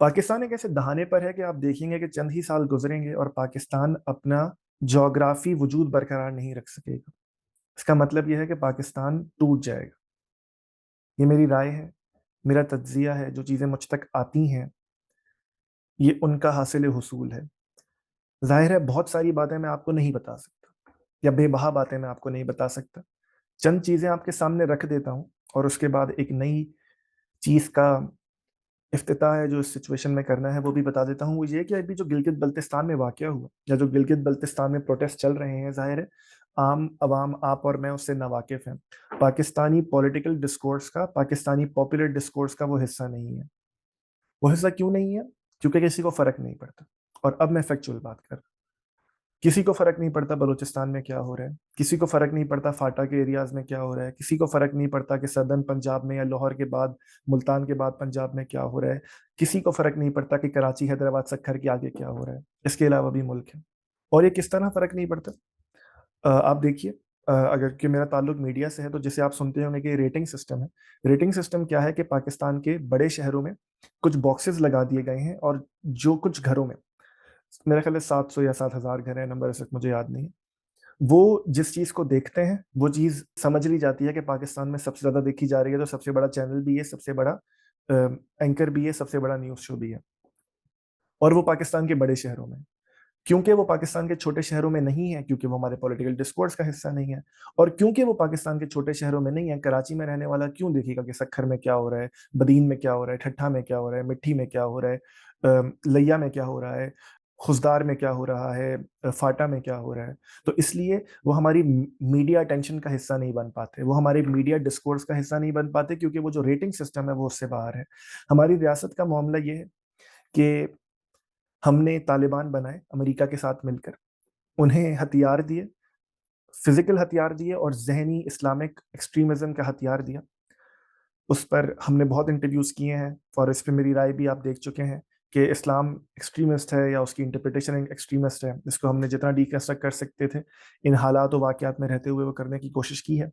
پاکستان ایک ایسے دہانے پر ہے کہ آپ دیکھیں گے کہ چند ہی سال گزریں گے اور پاکستان اپنا جغرافی وجود برقرار نہیں رکھ سکے گا. اس کا مطلب یہ ہے کہ پاکستان ٹوٹ جائے گا. یہ میری رائے ہے، میرا تجزیہ ہے، جو چیزیں مجھ تک آتی ہیں یہ ان کا حاصل حصول ہے. ظاہر ہے بہت ساری باتیں میں آپ کو نہیں بتا سکتا، یا بے بہا باتیں میں آپ کو نہیں بتا سکتا. چند چیزیں آپ کے سامنے رکھ دیتا ہوں اور اس کے بعد ایک نئی چیز کا افتتاح ہے جو اس سچویشن میں کرنا ہے وہ بھی بتا دیتا ہوں. وہ یہ کہ ابھی جو گلگت بلتستان میں واقعہ ہوا یا جو گلگت بلتستان میں پروٹیسٹ چل رہے ہیں، ظاہر ہے عام عوام، آپ اور میں اس سے ناواقف ہیں. پاکستانی پولیٹیکل ڈسکورس کا، پاکستانی پاپولر ڈسکورس کا وہ حصہ نہیں ہے. وہ حصہ کیوں نہیں ہے؟ کیونکہ کسی کو فرق نہیں پڑتا. اور اب میں فیکچوئل بات کر رہا ہوں. کسی کو فرق نہیں پڑتا بلوچستان میں کیا ہو رہا ہے، کسی کو فرق نہیں پڑتا فاٹا کے ایریاز میں کیا ہو رہا ہے، کسی کو فرق نہیں پڑتا کہ سدرن پنجاب میں یا لاہور کے بعد ملتان کے بعد پنجاب میں کیا ہو رہا ہے، کسی کو فرق نہیں پڑتا کہ کراچی حیدرآباد سکھر کے آگے کیا ہو رہا ہے. اس کے علاوہ بھی ملک ہے. اور یہ کس طرح فرق نہیں پڑتا؟ آپ دیکھیے، اگر کہ میرا تعلق میڈیا سے ہے تو جسے آپ سنتے ہوں گے کہ ریٹنگ سسٹم ہے. ریٹنگ سسٹم کیا ہے کہ پاکستان کے بڑے شہروں میں کچھ باکسز لگا دیے گئے ہیں، اور جو کچھ گھروں میں، میرا خیال ہے 700 یا 7,000 گھر ہیں، نمبر اس وقت مجھے یاد نہیں ہے، وہ جس چیز کو دیکھتے ہیں وہ چیز سمجھ لی جاتی ہے کہ پاکستان میں سب سے زیادہ دیکھی جا رہی ہے، تو سب سے بڑا چینل بھی ہے، سب سے بڑا اینکر بھی ہے، سب سے بڑا نیوز شو بھی ہے. اور وہ پاکستان کے بڑے شہروں میں. کیونکہ وہ پاکستان کے چھوٹے شہروں میں نہیں ہے، کیونکہ وہ ہمارے پولیٹیکل ڈسکورس کا حصہ نہیں ہے. اور کیونکہ وہ پاکستان کے چھوٹے شہروں میں نہیں ہے، کراچی میں رہنے والا کیوں دیکھے گا کہ سکھر میں کیا ہو رہا ہے، بدین میں کیا ہو رہا ہے، ٹھٹھا میں کیا ہو رہا ہے، مٹھی میں کیا ہو رہا ہے، لیا میں کیا ہو رہا ہے، خزدار میں کیا ہو رہا ہے، فاٹا میں کیا ہو رہا ہے. تو اس لیے وہ ہماری میڈیا اٹینشن کا حصہ نہیں بن پاتے، وہ ہمارے میڈیا ڈسکورس کا حصہ نہیں بن پاتے، کیونکہ وہ جو ریٹنگ سسٹم ہے وہ اس سے باہر ہے. ہماری ریاست کا معاملہ یہ ہے کہ ہم نے طالبان بنائے امریکہ کے ساتھ مل کر، انہیں ہتھیار دیے، فزیکل ہتھیار دیے اور ذہنی اسلامک ایکسٹریمزم کا ہتھیار دیا. اس پر ہم نے بہت انٹرویوز کیے ہیں اور اس پہ میری رائے بھی آپ دیکھ چکے ہیں کہ اسلام ایکسٹریمسٹ ہے یا اس کی انٹرپریٹیشن ایکسٹریمسٹ ہے. جس کو ہم نے جتنا ڈیکنسٹرکٹ کر سکتے تھے ان حالات و واقعات میں رہتے ہوئے وہ کرنے کی کوشش کی ہے.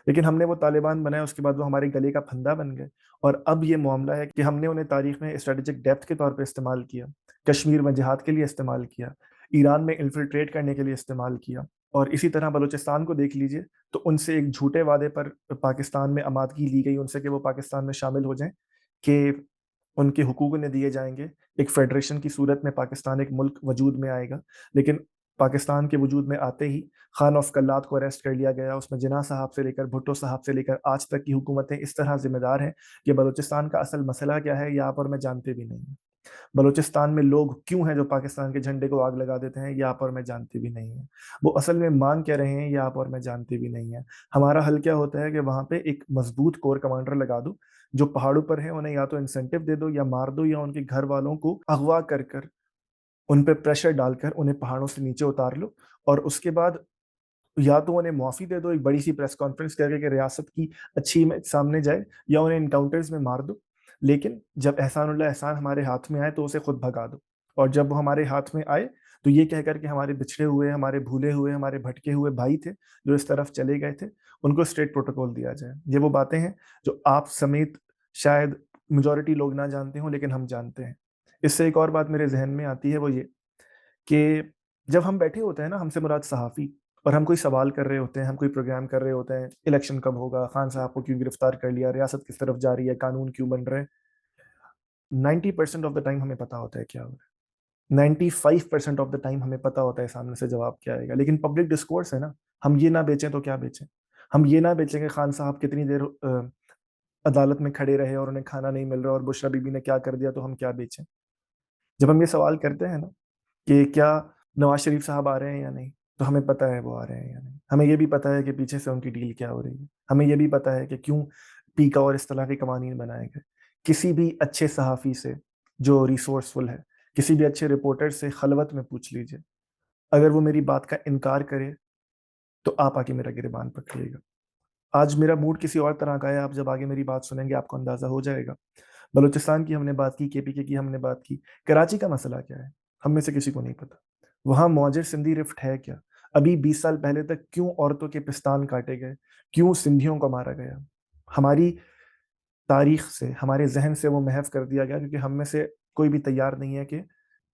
لیکن ہم نے وہ طالبان بنائے، اس کے بعد وہ ہمارے گلے کا پھندا بن گئے. اور اب یہ معاملہ ہے کہ ہم نے انہیں تاریخ میں اسٹریٹجک ڈیپتھ کے طور پہ استعمال کیا، کشمیر میں جہاد کے لیے استعمال کیا، ایران میں انفلٹریٹ کرنے کے لیے استعمال کیا. اور اسی طرح بلوچستان کو دیکھ لیجئے تو ان سے ایک جھوٹے وعدے پر پاکستان میں آمادگی لی گئی ان سے کہ وہ پاکستان میں شامل ہو جائیں، کہ ان کے حقوق انہیں دیے جائیں گے، ایک فیڈریشن کی صورت میں پاکستان ایک ملک وجود میں آئے گا. لیکن پاکستان کے وجود میں آتے ہی خان آف کلات کو اریسٹ کر لیا گیا. اس میں جناح صاحب سے لے کر بھٹو صاحب سے لے کر آج تک کی حکومتیں اس طرح ذمہ دار ہیں کہ بلوچستان کا اصل مسئلہ کیا ہے یہ آپ اور میں جانتے بھی نہیں ہیں. بلوچستان میں لوگ کیوں ہیں جو پاکستان کے جھنڈے کو آگ لگا دیتے ہیں یہ آپ اور میں جانتے بھی نہیں ہیں. وہ اصل میں مانگ کیا رہے ہیں یہ آپ اور میں جانتے بھی نہیں ہیں. ہمارا حل کیا ہوتا ہے کہ وہاں پہ ایک مضبوط کور کمانڈر لگا دو، جو پہاڑوں پر ہیں انہیں یا تو انسینٹو دے دو یا مار دو، یا ان کے گھر والوں کو اغوا کر کر ان پہ پریشر ڈال کر انہیں پہاڑوں سے نیچے اتار لو. اور اس کے بعد یا تو انہیں معافی دے دو ایک بڑی سی پریس کانفرنس کر کے کہ ریاست کی اچھی امیج سامنے جائے، یا انہیں انکاؤنٹرز میں مار دو. لیکن جب احسان اللہ احسان ہمارے ہاتھ میں آئے تو اسے خود بھگا دو. اور جب وہ ہمارے ہاتھ میں آئے تو یہ کہہ کر کہ ہمارے بچھڑے ہوئے، ہمارے بھولے ہوئے، ہمارے بھٹکے ہوئے بھائی تھے جو اس طرف چلے گئے تھے، ان کو اسٹیٹ پروٹوکول دیا جائے. یہ وہ باتیں ہیں جو آپ سمیت شاید میجورٹی لوگ نہ جانتے ہوں لیکن ہم جانتے ہیں. اس سے ایک اور بات میرے ذہن میں آتی ہے، وہ یہ کہ جب ہم بیٹھے ہوتے ہیں نا، ہم سے مراد صحافی، اور ہم کوئی سوال کر رہے ہوتے ہیں، ہم کوئی پروگرام کر رہے ہوتے ہیں، الیکشن کب ہوگا، خان صاحب کو کیوں گرفتار کر لیا، ریاست کس طرف جا رہی ہے، قانون کیوں بن رہے ہیں، 90% آف دا ٹائم ہمیں پتا ہوتا ہے کیا ہو رہا ہے. 95% آف دا ٹائم ہمیں پتا ہوتا ہے سامنے سے جواب کیا آئے گا. لیکن پبلک ڈسکورس ہے نا، ہم یہ نہ بیچیں تو کیا بیچیں. ہم یہ نہ بیچیں کہ خان صاحب کتنی دیر عدالت میں کھڑے رہے اور انہیں کھانا نہیں مل رہا، اور بشرا بی بی نے کیا کر دیا تو ہم کیا بیچیں. جب ہم یہ سوال کرتے ہیں نا کہ کیا نواز شریف صاحب آ رہے ہیں یا نہیں، تو ہمیں پتہ ہے وہ آ رہے ہیں یا نہیں. ہمیں یہ بھی پتہ ہے کہ پیچھے سے ان کی ڈیل کیا ہو رہی ہے. ہمیں یہ بھی پتہ ہے کہ کیوں پیکا اور اس طرح کے قوانین بنائے گئے. کسی بھی اچھے صحافی سے جو ریسورسفل ہے، کسی بھی اچھے رپورٹر سے خلوت میں پوچھ لیجئے، اگر وہ میری بات کا انکار کرے تو آپ آ کے میرا گریبان پکڑیے گا. آج میرا موڈ کسی اور طرح کا ہے، آپ جب آگے میری بات سنیں گے آپ کو اندازہ ہو جائے گا. بلوچستان کی ہم نے بات کی، کے پی کے کی ہم نے بات کی. کراچی کا مسئلہ کیا ہے ہم میں سے کسی کو نہیں پتا. وہاں معجر سندھی رفٹ ہے کیا؟ ابھی 20 سال پہلے تک کیوں عورتوں کے پستان کاٹے گئے، کیوں سندھیوں کو مارا گیا؟ ہماری تاریخ سے، ہمارے ذہن سے وہ محو کر دیا گیا کیونکہ ہم میں سے کوئی بھی تیار نہیں ہے کہ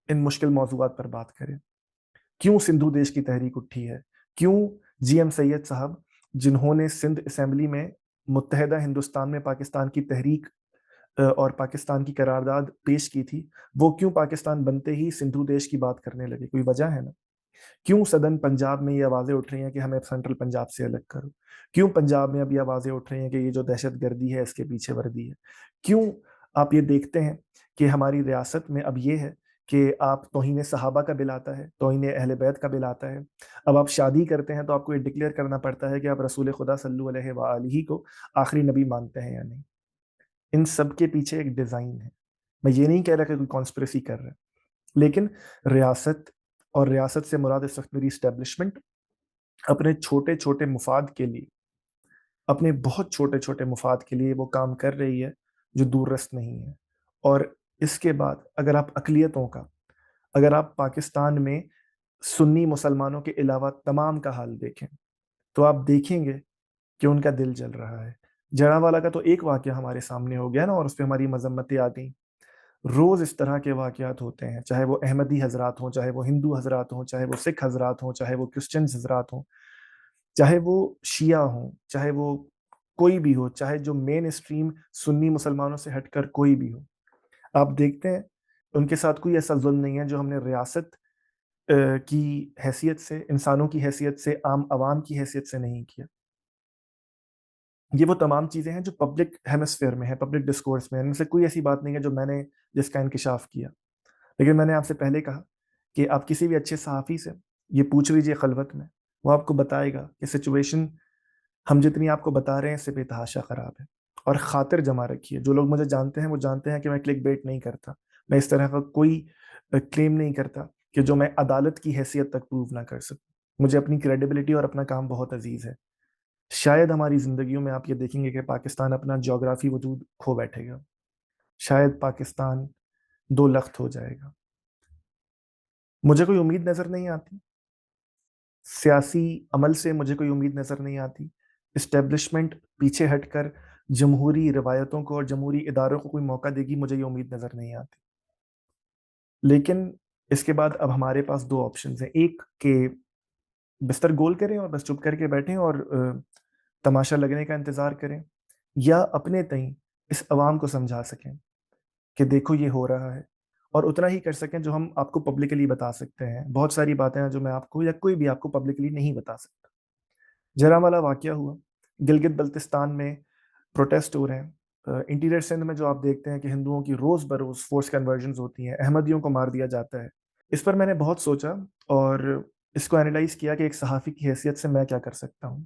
ان مشکل موضوعات پر بات کرے. کیوں سندھو دیش کی تحریک اٹھی ہے؟ کیوں جی ایم سید صاحب جنہوں نے سندھ اسمبلی میں متحدہ ہندوستان میں پاکستان کی تحریک اور پاکستان کی قرارداد پیش کی تھی، وہ کیوں پاکستان بنتے ہی سندھو دیش کی بات کرنے لگے؟ کوئی وجہ ہے نا. کیوں صدن پنجاب میں یہ آوازیں اٹھ رہی ہیں کہ ہمیں سینٹرل پنجاب سے الگ کرو؟ کیوں پنجاب میں اب یہ آوازیں اٹھ رہی ہیں کہ یہ جو دہشت گردی ہے اس کے پیچھے وردی ہے؟ کیوں آپ یہ دیکھتے ہیں کہ ہماری ریاست میں اب یہ ہے کہ آپ توہین صحابہ کا بل آتا ہے، توہین اہل بیت کا بل آتا ہے. اب آپ شادی کرتے ہیں تو آپ کو یہ ڈکلیئر کرنا پڑتا ہے کہ آپ رسول خدا صلی اللہ علیہ وآلہ کو آخری نبی مانتے ہیں یا نہیں. ان سب کے پیچھے ایک ڈیزائن ہے. میں یہ نہیں کہہ رہا کہ کوئی کانسپریسی کر رہا ہے، لیکن ریاست اور ریاست سے مراد اس وقت میری اسٹیبلشمنٹ اپنے چھوٹے چھوٹے مفاد کے لیے، اپنے بہت چھوٹے چھوٹے مفاد کے لیے وہ کام کر رہی ہے جو دور رست نہیں ہے. اور اس کے بعد اگر آپ اقلیتوں کا، اگر آپ پاکستان میں سنی مسلمانوں کے علاوہ تمام کا حال دیکھیں تو آپ دیکھیں گے کہ ان کا دل جل رہا ہے. جڑاوالا کا تو ایک واقعہ ہمارے سامنے ہو گیا نا، اور اس پہ ہماری مذمتیں آ گئیں. روز اس طرح کے واقعات ہوتے ہیں، چاہے وہ احمدی حضرات ہوں، چاہے وہ ہندو حضرات ہوں، چاہے وہ سکھ حضرات ہوں، چاہے وہ کرسچنز حضرات ہوں، چاہے وہ شیعہ ہوں، چاہے وہ کوئی بھی ہو، چاہے جو مین اسٹریم سنی مسلمانوں سے ہٹ کر کوئی بھی ہو. آپ دیکھتے ہیں ان کے ساتھ کوئی ایسا ظلم نہیں ہے جو ہم نے ریاست کی حیثیت سے، انسانوں کی حیثیت سے، عام عوام کی حیثیت سے نہیں کیا. یہ وہ تمام چیزیں ہیں جو پبلک ہیمسفیئر میں ہے، پبلک ڈسکورس میں ہے. ان سے کوئی ایسی بات نہیں ہے جو میں نے جس کا انکشاف کیا. لیکن میں نے آپ سے پہلے کہا کہ آپ کسی بھی اچھے صحافی سے یہ پوچھ لیجئے خلوت میں، وہ آپ کو بتائے گا کہ سچویشن ہم جتنی آپ کو بتا رہے ہیں اس سے بے تحاشا خراب ہے. اور خاطر جمع رکھیے، جو لوگ مجھے جانتے ہیں وہ جانتے ہیں کہ میں کلک بیٹ نہیں کرتا، میں اس طرح کا کوئی کلیم نہیں کرتا کہ جو میں عدالت کی حیثیت تک پروو نہ کر سکوں. مجھے اپنی کریڈیبلٹی اور اپنا کام بہت عزیز ہے. شاید ہماری زندگیوں میں آپ یہ دیکھیں گے کہ پاکستان اپنا جغرافی وجود کھو بیٹھے گا، شاید پاکستان دو لخت ہو جائے گا. مجھے کوئی امید نظر نہیں آتی، سیاسی عمل سے مجھے کوئی امید نظر نہیں آتی. اسٹیبلشمنٹ پیچھے ہٹ کر جمہوری روایتوں کو اور جمہوری اداروں کو کوئی موقع دے گی، مجھے یہ امید نظر نہیں آتی. لیکن اس کے بعد اب ہمارے پاس دو آپشنز ہیں، ایک کہ بستر گول کریں اور بس چپ کر کے بیٹھیں اور تماشا لگنے کا انتظار کریں، یا اپنے تئیں اس عوام کو سمجھا سکیں کہ دیکھو یہ ہو رہا ہے، اور اتنا ہی کر سکیں جو ہم آپ کو پبلکلی بتا سکتے ہیں. بہت ساری باتیں ہیں جو میں آپ کو یا کوئی بھی آپ کو پبلکلی نہیں بتا سکتا. جرانوالا واقعہ ہوا، گلگت بلتستان میں پروٹیسٹ ہو رہے ہیں. انٹیریئر سندھ میں جو آپ دیکھتے ہیں کہ ہندوؤں کی روز بروز فورس کنورژنز ہوتی ہیں، احمدیوں کو مار دیا جاتا ہے. اس پر میں نے بہت سوچا اور اس کو اینالائز کیا کہ ایک صحافی کی حیثیت سے میں کیا کر سکتا ہوں.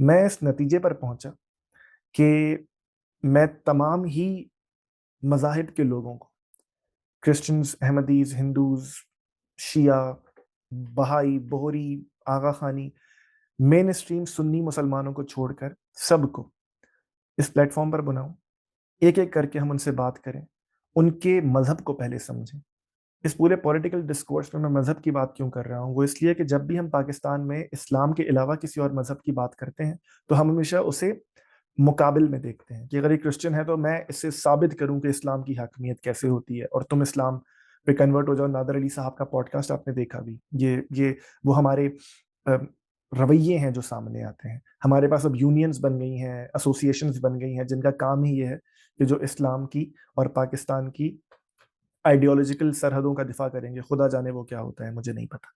میں اس نتیجے پر پہنچا کہ میں تمام ہی مذاہب کے لوگوں کو، کرسچنز، احمدیز، ہندوز، شیعہ، بہائی، بہری، آغا خانی، مین اسٹریم سنی مسلمانوں کو چھوڑ کر سب کو اس پلیٹ فارم پر بناؤں. ایک ایک کر کے ہم ان سے بات کریں، ان کے مذہب کو پہلے سمجھیں. اس پورے پولیٹیکل ڈسکورس میں مذہب کی بات کیوں کر رہا ہوں؟ وہ اس لیے کہ جب بھی ہم پاکستان میں اسلام کے علاوہ کسی اور مذہب کی بات کرتے ہیں تو ہم ہمیشہ اسے مقابل میں دیکھتے ہیں کہ اگر ایک کرسچن ہے تو میں اس سے ثابت کروں کہ اسلام کی حاکمیت کیسے ہوتی ہے اور تم اسلام پہ کنورٹ ہو جاؤ. نادر علی صاحب کا پوڈ کاسٹ آپ نے دیکھا بھی، یہ وہ ہمارے رویے ہیں جو سامنے آتے ہیں. ہمارے پاس اب یونینز بن گئی ہیں، ایسوسیشنز بن گئی ہیں جن کا کام ہی یہ ہے کہ جو اسلام کی اور پاکستان کی آئیڈیالوجیکل سرحدوں کا دفاع کریں گے. خدا جانے وہ کیا ہوتا ہے، مجھے نہیں پتا.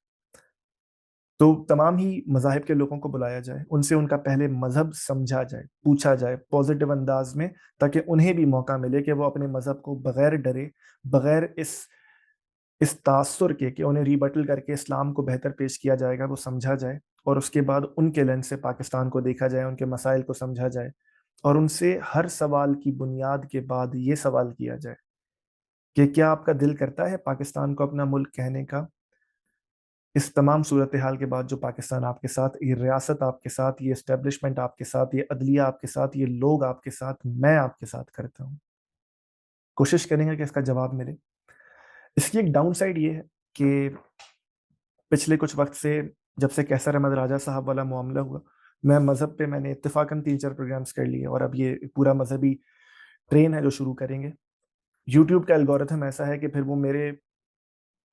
تو تمام ہی مذاہب کے لوگوں کو بلایا جائے، ان سے ان کا پہلے مذہب سمجھا جائے، پوچھا جائے پازیٹیو انداز میں، تاکہ انہیں بھی موقع ملے کہ وہ اپنے مذہب کو بغیر ڈرے، بغیر اس تاثر کے کہ انہیں ریبٹل کر کے اسلام کو بہتر پیش کیا جائے گا، وہ سمجھا جائے. اور اس کے بعد ان کے لینس سے پاکستان کو دیکھا جائے، ان کے مسائل کو سمجھا جائے، اور ان سے ہر سوال کی بنیاد کے بعد یہ سوال کیا جائے کہ کیا آپ کا دل کرتا ہے پاکستان کو اپنا ملک کہنے کا؟ اس تمام صورتحال کے بعد جو پاکستان آپ کے ساتھ، یہ ریاست آپ کے ساتھ، یہ اسٹیبلشمنٹ آپ کے ساتھ، یہ عدلیہ آپ کے ساتھ، یہ لوگ آپ کے ساتھ، میں آپ کے ساتھ کرتا ہوں، کوشش کریں گے کہ اس کا جواب ملے. اس کی ایک ڈاؤن سائڈ یہ ہے کہ پچھلے کچھ وقت سے جب سے کیسر احمد راجہ صاحب والا معاملہ ہوا، میں مذہب پہ میں نے اتفاقاً 3-4 پروگرامز کر لیے، اور اب یہ پورا مذہبی ٹرین ہے جو شروع کریں گے. یوٹیوب کا الگورتھم ایسا ہے کہ پھر وہ میرے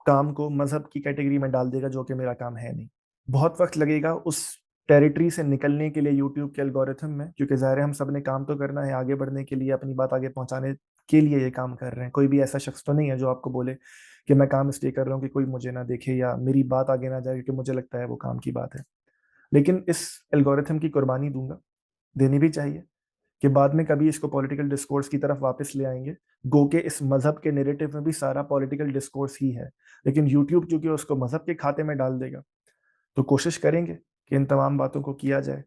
کام کو مذہب کی کیٹیگری میں ڈال دے گا، جو کہ میرا کام ہے نہیں. بہت وقت لگے گا اس ٹیریٹری سے نکلنے کے لیے یوٹیوب کے الگورتھم میں، کیونکہ ظاہر ہے ہم سب نے کام تو کرنا ہے، آگے بڑھنے کے لیے، اپنی بات آگے پہنچانے کے لیے یہ کام کر رہے ہیں. کوئی بھی ایسا شخص تو نہیں ہے جو آپ کو بولے کہ میں کام اس لیے کر رہا ہوں کہ کوئی مجھے نہ دیکھے یا میری بات آگے نہ جائے، کیونکہ مجھے لگتا ہے وہ کام کی بات ہے. لیکن اس الگورتھم کی قربانی دوں گا، دینی بھی چاہیے، کہ بعد میں کبھی اس کو پولیٹیکل ڈسکورس کی طرف واپس لے آئیں گے، گو کہ اس مذہب کے نیریٹو میں بھی سارا پولیٹیکل ڈسکورس ہی ہے. لیکن یوٹیوب چونکہ اس کو مذہب کے کھاتے میں ڈال دے گا، تو کوشش کریں گے کہ ان تمام باتوں کو کیا جائے.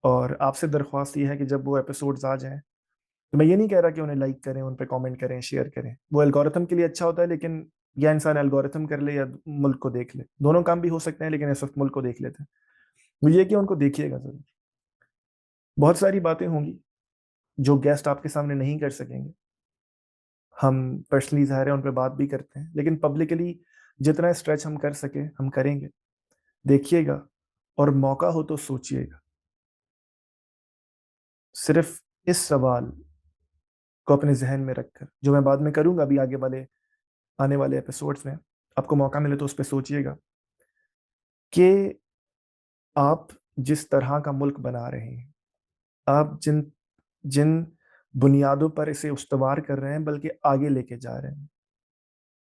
اور آپ سے درخواست یہ ہے کہ جب وہ ایپیسوڈز آ جائیں، تو میں یہ نہیں کہہ رہا کہ انہیں لائک کریں، ان پہ کامنٹ کریں، شیئر کریں، وہ الگورتھم کے لیے اچھا ہوتا ہے، لیکن یا انسان الگورتھم کر لے یا ملک کو دیکھ لے، دونوں کام بھی ہو سکتے ہیں، لیکن اس وقت ملک کو دیکھ لیتے ہیں. وہ یہ کہ ان کو دیکھیے گا ضرور. بہت ساری باتیں ہوں گی جو گیسٹ آپ کے سامنے نہیں کر سکیں گے. ہم پرسنلی ظاہر ہے ان پہ بات بھی کرتے ہیں، لیکن پبلکلی جتنا اسٹریچ ہم کر سکے ہم کریں گے. دیکھیے گا، اور موقع ہو تو سوچیے گا. صرف اس سوال کو اپنے ذہن میں رکھ کر، جو میں بعد میں کروں گا ابھی آگے والے آنے والے ایپیسوڈز میں، آپ کو موقع ملے تو اس پہ سوچیے گا کہ آپ جس طرح کا ملک بنا رہے ہیں، آپ جن جن بنیادوں پر اسے استوار کر رہے ہیں بلکہ آگے لے کے جا رہے ہیں،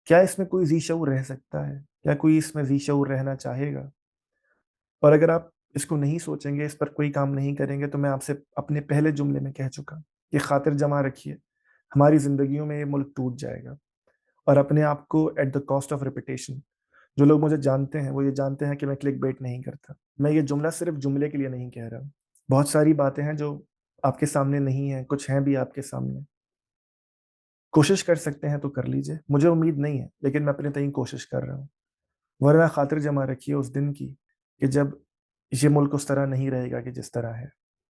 کیا اس میں کوئی ذی شعور رہ سکتا ہے؟ کیا کوئی اس میں ذی شعور رہنا چاہے گا؟ اور اگر آپ اس کو نہیں سوچیں گے، اس پر کوئی کام نہیں کریں گے، تو میں آپ سے اپنے پہلے جملے میں کہہ چکا کہ خاطر جمع رکھیے، ہماری زندگیوں میں یہ ملک ٹوٹ جائے گا. اور اپنے آپ کو at the cost of repetition, جو لوگ مجھے جانتے ہیں وہ یہ جانتے ہیں کہ میں کلک بیٹ نہیں کرتا. میں یہ جملہ صرف جملے کے لیے نہیں کہہ رہا ہوں. بہت ساری باتیں ہیں جو آپ کے سامنے نہیں ہیں، کچھ ہیں بھی آپ کے سامنے. کوشش کر سکتے ہیں تو کر لیجئے، مجھے امید نہیں ہے، لیکن میں اپنے تئیں کوشش کر رہا ہوں. ورنہ خاطر جمع رکھیے اس دن کی کہ جب یہ ملک اس طرح نہیں رہے گا کہ جس طرح ہے.